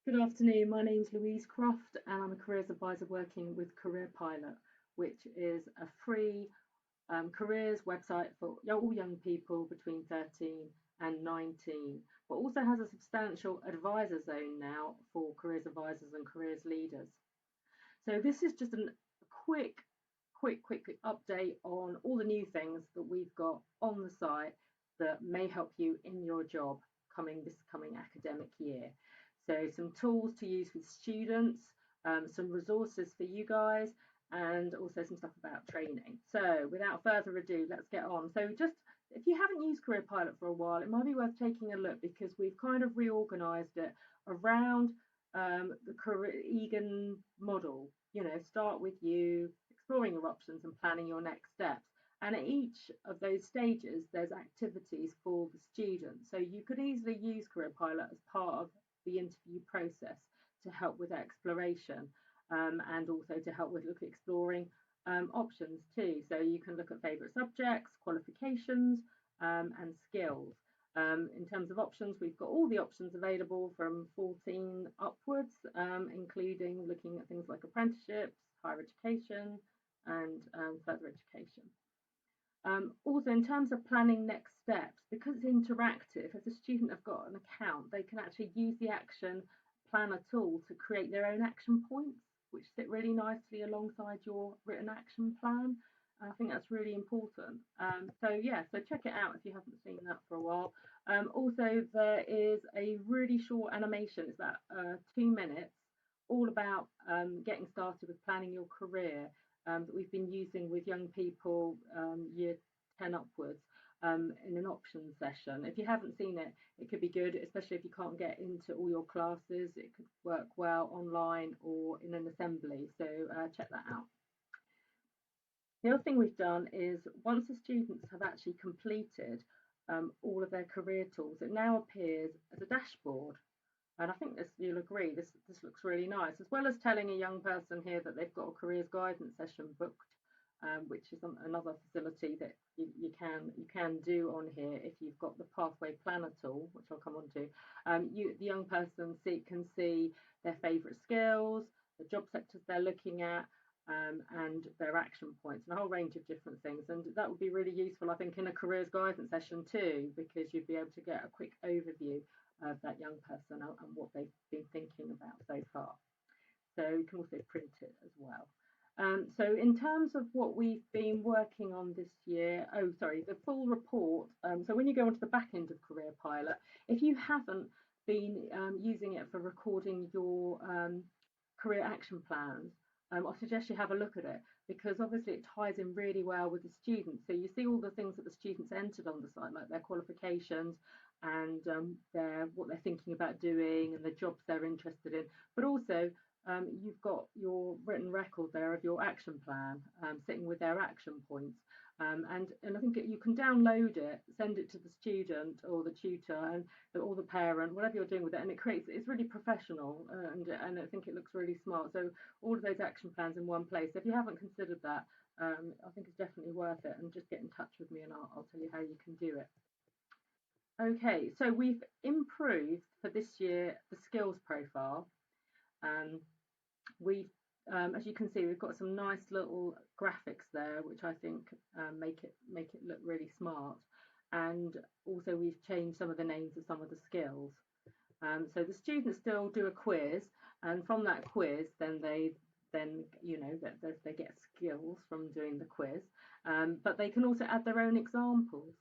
Good afternoon. My name's Louise Croft, and I'm a careers advisor working with Careerpilot, which is a free careers website for all young people between 13 and 19, but also has a substantial advisor zone now for careers advisors and careers leaders. So this is just a quick update on all the new things that we've got on the site that may help you in your job this coming academic year. So some tools to use with students, some resources for you guys, and also some stuff about training. So without further ado, let's get on. So just if you haven't used Careerpilot for a while, it might be worth taking a look because we've kind of reorganized it around the career Egan model. Start with you, exploring your options and planning your next steps. And at each of those stages, there's activities for the student. So you could easily use Careerpilot as part of the interview process to help with exploration and also to help with exploring options too. So you can look at favourite subjects, qualifications and skills. In terms of options, we've got all the options available from 14 upwards, including looking at things like apprenticeships, higher education, and further education. Also, in terms of planning next steps, because it's interactive, if a student have got an account, they can actually use the action planner tool to create their own action points, which sit really nicely alongside your written action plan. I think that's really important. So check it out if you haven't seen that for a while. Also, there is a really short animation. It's about 2 minutes, all about getting started with planning your career that we've been using with young people year 10 upwards in an options session. If you haven't seen it, it could be good, especially if you can't get into all your classes. It could work well online or in an assembly. So check that out. The other thing we've done is once the students have actually completed all of their career tools, it now appears as a dashboard. And I think you'll agree, this looks really nice, as well as telling a young person here that they've got a careers guidance session booked, which is another facility that you can do on here if you've got the pathway planner tool, which I'll come on to. The young person can see their favourite skills, the job sectors they're looking at, and their action points, and a whole range of different things. And that would be really useful, I think, in a careers guidance session too, because you'd be able to get a quick overview of that young person and what they've been thinking about so far. So you can also print it as well. So in terms of what we've been working on this year, the full report. So when you go onto the back end of Careerpilot, if you haven't been using it for recording your career action plans, I suggest you have a look at it because obviously it ties in really well with the students. So you see all the things that the students entered on the site, like their qualifications and what they're thinking about doing and the jobs they're interested in. But also you've got your written record there of your action plan sitting with their action points. And I think you can download it, send it to the student or the tutor or the parent, whatever you're doing with it, and it's really professional and I think it looks really smart. So all of those action plans in one place. If you haven't considered that, I think it's definitely worth it, and just get in touch with me and I'll tell you how you can do it. Okay, so we've improved for this year the skills profile. Um, we've as you can see, we've got some nice little graphics there, which I think make it look really smart. And also we've changed some of the names of some of the skills. So the students still do a quiz, and from that quiz, then they get skills from doing the quiz. But they can also add their own examples,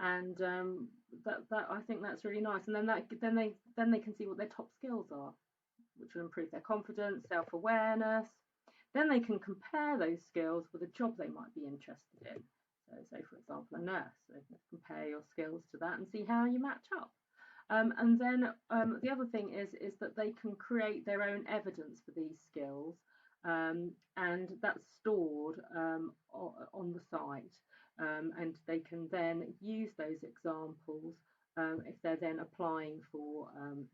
and that I think that's really nice. And then they can see what their top skills are, which will improve their confidence, self-awareness. Then they can compare those skills with a job they might be interested in. So, say for example, a nurse. So compare your skills to that and see how you match up. And then the other thing is that they can create their own evidence for these skills, and that's stored on the site, and they can then use those examples if they're then applying for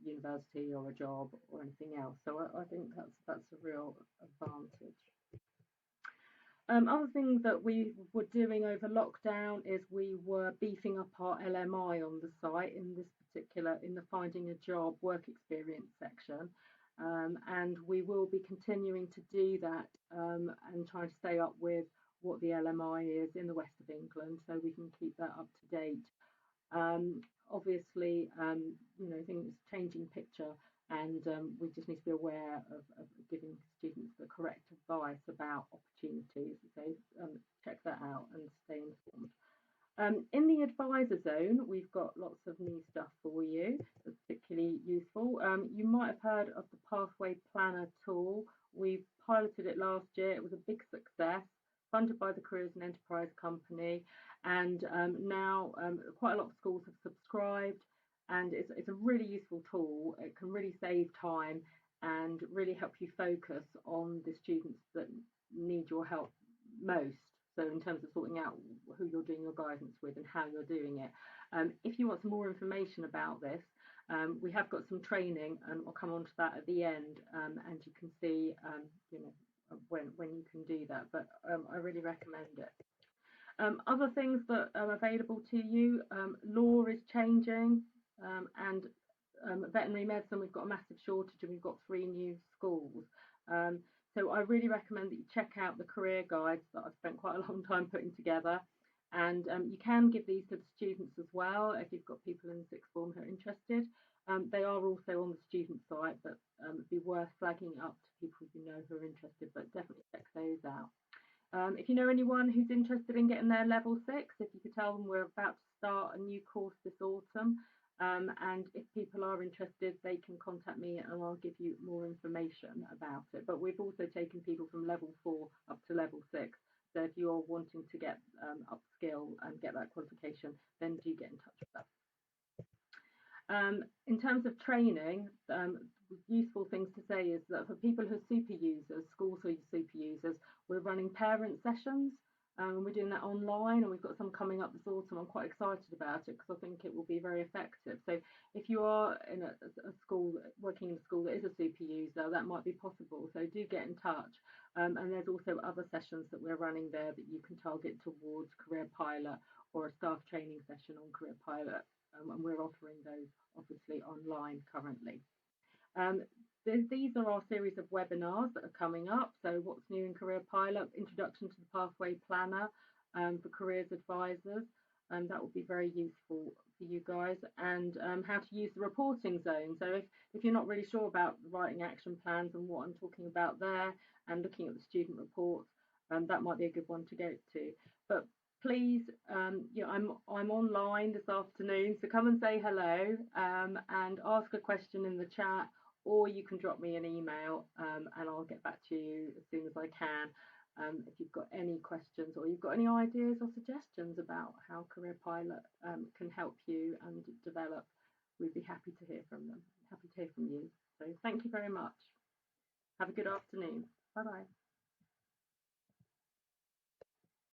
university or a job or anything else. So I think that's a real advantage. Other thing that we were doing over lockdown is we were beefing up our LMI on the site in this particular in the finding a job work experience section. And we will be continuing to do that and try to stay up with what the LMI is in the west of England so we can keep that up to date. Obviously, things changing picture, and we just need to be aware of giving students the correct advice about opportunities. So check that out and stay informed. In the advisor zone, we've got lots of new stuff for you that's particularly useful. You might have heard of the Pathway Planner tool. We piloted it last year. It was a big success, funded by the Careers and Enterprise Company, and now quite a lot of schools have subscribed, and it's a really useful tool. It can really save time and really help you focus on the students that need your help most. So in terms of sorting out who you're doing your guidance with and how you're doing it. If you want some more information about this, we have got some training, and I'll come on to that at the end, and you can see, when you can do that. But I really recommend it. Other things that are available to you, law is changing, and veterinary medicine, we've got a massive shortage and we've got 3 new schools. So I really recommend that you check out the career guides that I've spent quite a long time putting together. And you can give these to the students as well if you've got people in the sixth form who are interested. They are also on the student site, but it'd be worth flagging up to people you know who are interested, but definitely check those out. If you know anyone who's interested in getting their level 6, if you could tell them we're about to start a new course this autumn, and if people are interested, they can contact me and I'll give you more information about it. But we've also taken people from level 4 up to level 6. So if you're wanting to get upskill and get that qualification, then do get in touch with us. In terms of training, useful things to say is that for people who are super users, schools who are super users, we're running parent sessions. We're doing that online, and we've got some coming up this autumn. I'm quite excited about it because I think it will be very effective. So if you are in a school, working in a school that is a super user, that might be possible. So do get in touch. And there's also other sessions that we're running there that you can target towards Careerpilot or a staff training session on Careerpilot. And we're offering those obviously online currently. These are our series of webinars that are coming up. So what's new in Careerpilot, introduction to the Pathway Planner for careers advisors. That will be very useful for you guys. And how to use the reporting zone. So if you're not really sure about writing action plans and what I'm talking about there and looking at the student reports, that might be a good one to go to. But please, I'm online this afternoon, so come and say hello and ask a question in the chat, or you can drop me an email and I'll get back to you as soon as I can. If you've got any questions or you've got any ideas or suggestions about how Careerpilot can help you and develop, we'd be happy to hear from them. Happy to hear from you. So thank you very much. Have a good afternoon. Bye bye.